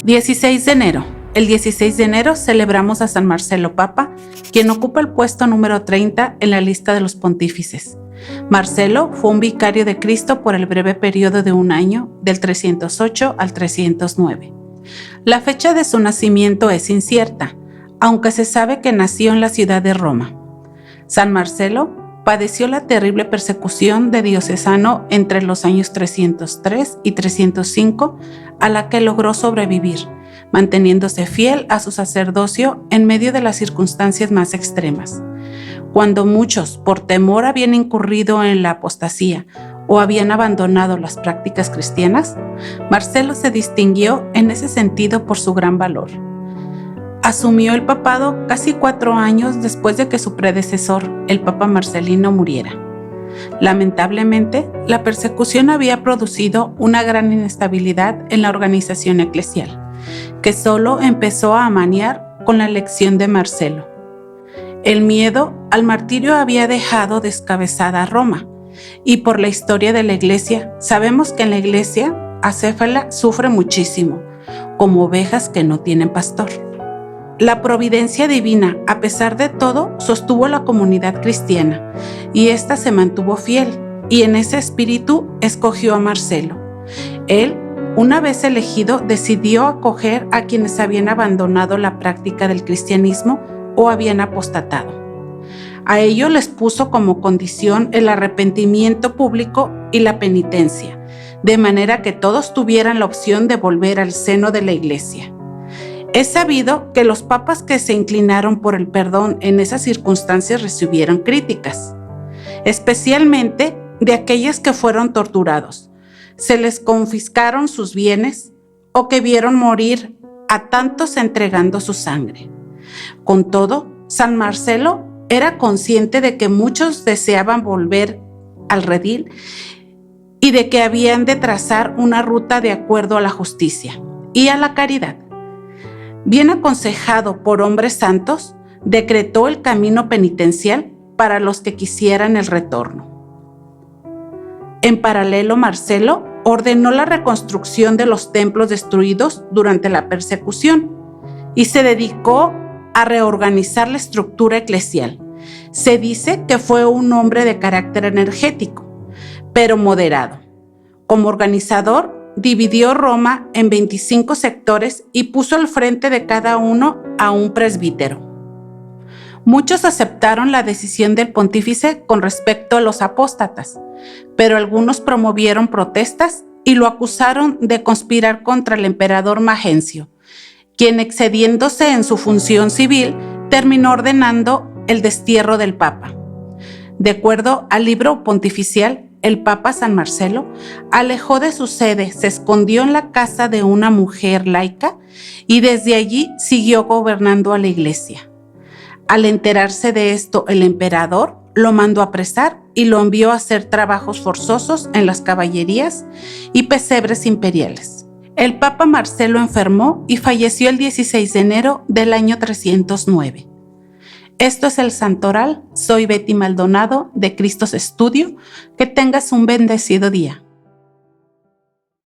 16 de enero. El 16 de enero celebramos a San Marcelo Papa, quien ocupa el puesto número 30 en la lista de los pontífices. Marcelo fue un vicario de Cristo por el breve periodo de un año, del 308 al 309. La fecha de su nacimiento es incierta, aunque se sabe que nació en la ciudad de Roma. San Marcelo padeció la terrible persecución de diocesano entre los años 303 y 305, a la que logró sobrevivir, manteniéndose fiel a su sacerdocio en medio de las circunstancias más extremas. Cuando muchos, por temor, habían incurrido en la apostasía o habían abandonado las prácticas cristianas, Marcelo se distinguió en ese sentido por su gran valor. Asumió el papado casi 4 años después de que su predecesor, el Papa Marcelino, muriera. Lamentablemente, la persecución había producido una gran inestabilidad en la organización eclesial, que solo empezó a amanear con la elección de Marcelo. El miedo al martirio había dejado descabezada a Roma, y por la historia de la Iglesia, sabemos que en la Iglesia acéfala sufre muchísimo, como ovejas que no tienen pastor. La providencia divina, a pesar de todo, sostuvo la comunidad cristiana, y ésta se mantuvo fiel, y en ese espíritu escogió a Marcelo. Él, una vez elegido, decidió acoger a quienes habían abandonado la práctica del cristianismo o habían apostatado. A ello les puso como condición el arrepentimiento público y la penitencia, de manera que todos tuvieran la opción de volver al seno de la Iglesia. Es sabido que los papas que se inclinaron por el perdón en esas circunstancias recibieron críticas, especialmente de aquellos que fueron torturados. Se les confiscaron sus bienes o que vieron morir a tantos entregando su sangre. Con todo, San Marcelo era consciente de que muchos deseaban volver al redil y de que habían de trazar una ruta de acuerdo a la justicia y a la caridad. Bien aconsejado por hombres santos, decretó el camino penitencial para los que quisieran el retorno. En paralelo, Marcelo ordenó la reconstrucción de los templos destruidos durante la persecución y se dedicó a reorganizar la estructura eclesial. Se dice que fue un hombre de carácter energético, pero moderado. Como organizador, dividió Roma en 25 sectores y puso al frente de cada uno a un presbítero. Muchos aceptaron la decisión del pontífice con respecto a los apóstatas, pero algunos promovieron protestas y lo acusaron de conspirar contra el emperador Magencio, quien, excediéndose en su función civil, terminó ordenando el destierro del Papa. De acuerdo al libro pontificial, el Papa San Marcelo alejó de su sede, se escondió en la casa de una mujer laica y desde allí siguió gobernando a la Iglesia. Al enterarse de esto, el emperador lo mandó apresar y lo envió a hacer trabajos forzosos en las caballerías y pesebres imperiales. El Papa Marcelo enfermó y falleció el 16 de enero del año 309. Esto es el Santoral. Soy Betty Maldonado de Cristos Estudio. Que tengas un bendecido día.